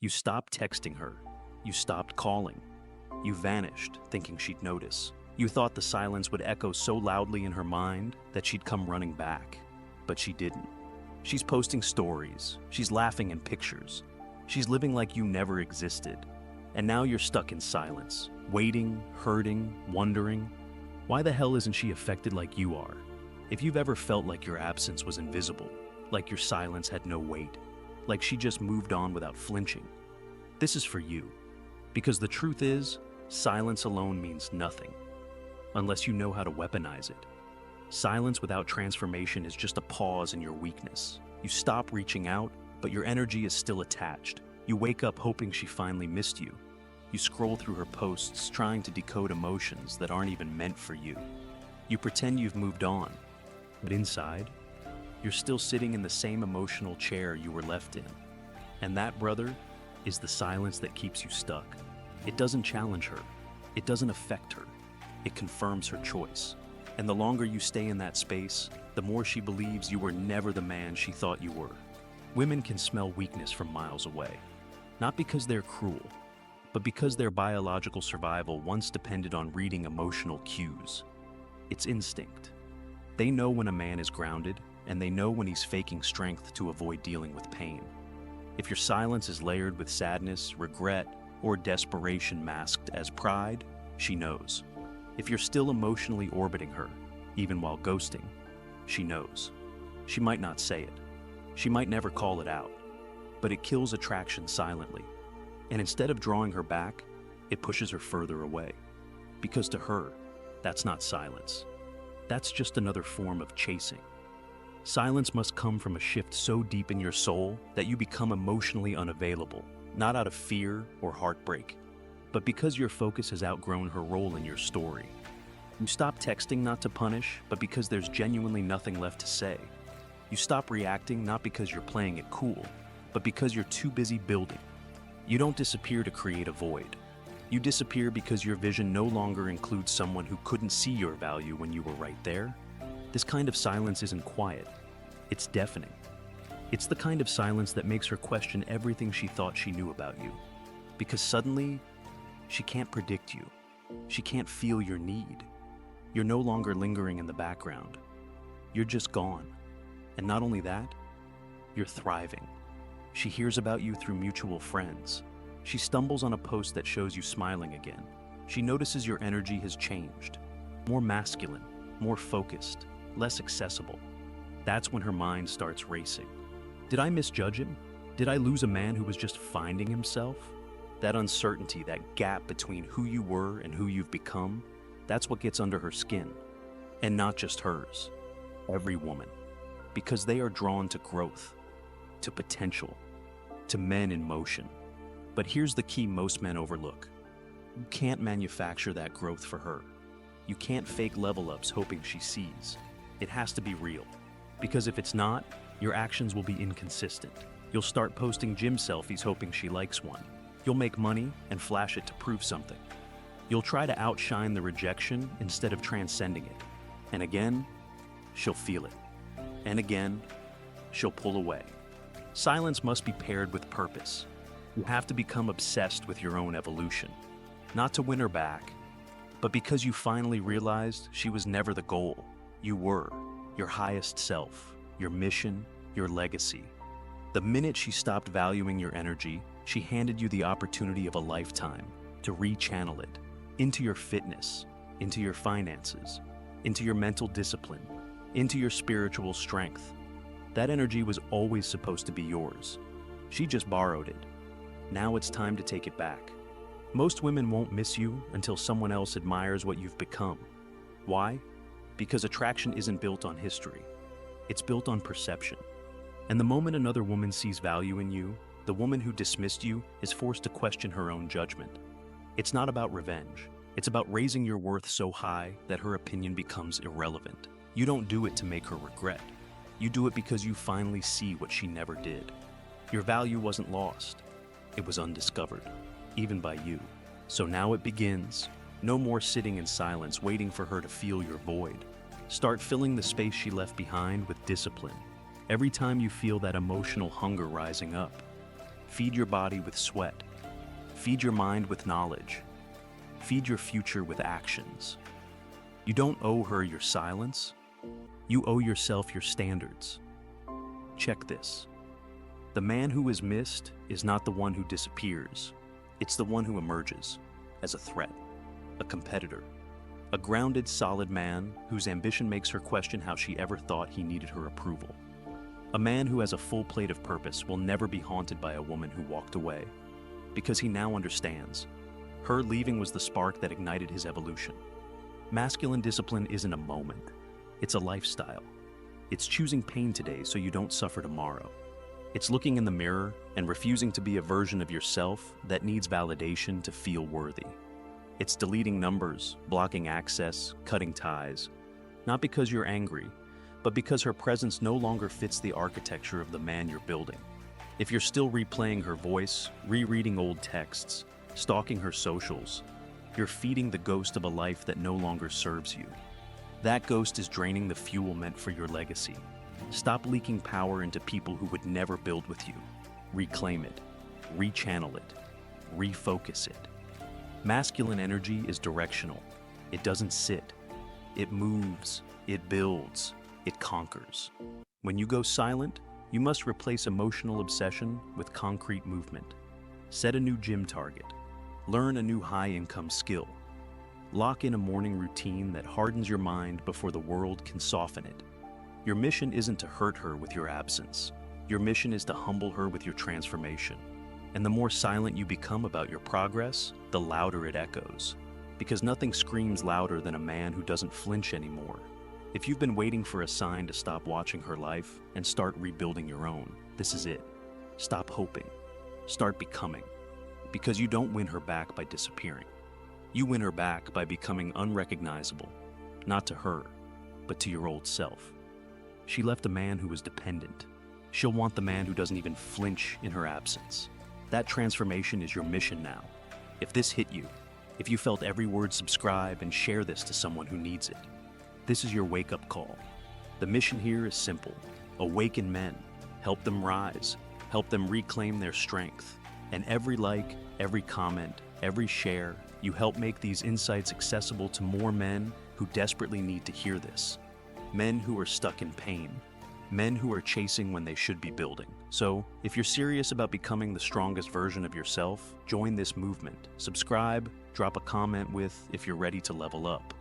You stopped texting her. You stopped calling. You vanished, thinking she'd notice. You thought the silence would echo so loudly in her mind that she'd come running back. But she didn't. She's posting stories. She's laughing in pictures. She's living like you never existed. And now you're stuck in silence, waiting, hurting, wondering, why the hell isn't she affected like you are? If you've ever felt like your absence was invisible, like your silence had no weight, like she just moved on without flinching, this is for you. Because the truth is, silence alone means nothing, unless you know how to weaponize it. Silence without transformation is just a pause in your weakness. You stop reaching out, but your energy is still attached. You wake up hoping she finally missed you. You scroll through her posts, trying to decode emotions that aren't even meant for you. You pretend you've moved on, but inside, you're still sitting in the same emotional chair you were left in. And that, brother, is the silence that keeps you stuck. It doesn't challenge her. It doesn't affect her. It confirms her choice. And the longer you stay in that space, the more she believes you were never the man she thought you were. Women can smell weakness from miles away. Not because they're cruel, but because their biological survival once depended on reading emotional cues. It's instinct. They know when a man is grounded, and they know when he's faking strength to avoid dealing with pain. If your silence is layered with sadness, regret, or desperation masked as pride, she knows. If you're still emotionally orbiting her, even while ghosting, she knows. She might not say it. She might never call it out. But it kills attraction silently. And instead of drawing her back, it pushes her further away. Because to her, that's not silence. That's just another form of chasing. Silence must come from a shift so deep in your soul that you become emotionally unavailable, not out of fear or heartbreak, but because your focus has outgrown her role in your story. You stop texting not to punish, but because there's genuinely nothing left to say. You stop reacting not because you're playing it cool, but because you're too busy building. You don't disappear to create a void. You disappear because your vision no longer includes someone who couldn't see your value when you were right there. This kind of silence isn't quiet. It's deafening. It's the kind of silence that makes her question everything she thought she knew about you. Because suddenly, she can't predict you. She can't feel your need. You're no longer lingering in the background. You're just gone. And not only that, you're thriving. She hears about you through mutual friends. She stumbles on a post that shows you smiling again. She notices your energy has changed. More masculine, more focused, less accessible. That's when her mind starts racing. Did I misjudge him? Did I lose a man who was just finding himself? That uncertainty, that gap between who you were and who you've become, that's what gets under her skin. And not just hers. Every woman. Because they are drawn to growth, to potential, to men in motion. But here's the key most men overlook. You can't manufacture that growth for her. You can't fake level ups hoping she sees. It has to be real. Because if it's not, your actions will be inconsistent. You'll start posting gym selfies hoping she likes one. You'll make money and flash it to prove something. You'll try to outshine the rejection instead of transcending it. And again, she'll feel it. And again, she'll pull away. Silence must be paired with purpose. You have to become obsessed with your own evolution. Not to win her back, but because you finally realized she was never the goal. You were your highest self, your mission, your legacy. The minute she stopped valuing your energy, she handed you the opportunity of a lifetime to rechannel it into your fitness, into your finances, into your mental discipline, into your spiritual strength. That energy was always supposed to be yours. She just borrowed it. Now it's time to take it back. Most women won't miss you until someone else admires what you've become. Why? Because attraction isn't built on history. It's built on perception. And the moment another woman sees value in you, the woman who dismissed you is forced to question her own judgment. It's not about revenge. It's about raising your worth so high that her opinion becomes irrelevant. You don't do it to make her regret. You do it because you finally see what she never did. Your value wasn't lost. It was undiscovered, even by you. So now it begins. No more sitting in silence waiting for her to feel your void. Start filling the space she left behind with discipline. Every time you feel that emotional hunger rising up, Feed your body with sweat. Feed your mind with knowledge. Feed your future with actions. You don't owe her your silence. You owe yourself your standards. Check this. The man who is missed is not the one who disappears. It's the one who emerges as a threat, a competitor, a grounded, solid man whose ambition makes her question how she ever thought he needed her approval. A man who has a full plate of purpose will never be haunted by a woman who walked away, because he now understands. Her leaving was the spark that ignited his evolution. Masculine discipline isn't a moment. It's a lifestyle. It's choosing pain today so you don't suffer tomorrow. It's looking in the mirror and refusing to be a version of yourself that needs validation to feel worthy. It's deleting numbers, blocking access, cutting ties, not because you're angry, but because her presence no longer fits the architecture of the man you're building. If you're still replaying her voice, rereading old texts, stalking her socials, you're feeding the ghost of a life that no longer serves you. That ghost is draining the fuel meant for your legacy. Stop leaking power into people who would never build with you. Reclaim it, rechannel it, refocus it. Masculine energy is directional. It doesn't sit. It moves, it builds, it conquers. When you go silent, you must replace emotional obsession with concrete movement. Set a new gym target. Learn a new high-income skill. Lock in a morning routine that hardens your mind before the world can soften it. Your mission isn't to hurt her with your absence. Your mission is to humble her with your transformation. And the more silent you become about your progress, the louder it echoes. Because nothing screams louder than a man who doesn't flinch anymore. If you've been waiting for a sign to stop watching her life and start rebuilding your own, this is it. Stop hoping. Start becoming. Because you don't win her back by disappearing. You win her back by becoming unrecognizable, not to her, but to your old self. She left a man who was dependent. She'll want the man who doesn't even flinch in her absence. That transformation is your mission now. If this hit you, if you felt every word, subscribe and share this to someone who needs it. This is your wake-up call. The mission here is simple. Awaken men, help them rise, help them reclaim their strength. And every like, every comment, every share, you help make these insights accessible to more men who desperately need to hear this. Men who are stuck in pain. Men who are chasing when they should be building. So, if you're serious about becoming the strongest version of yourself, join this movement. Subscribe, drop a comment with if you're ready to level up.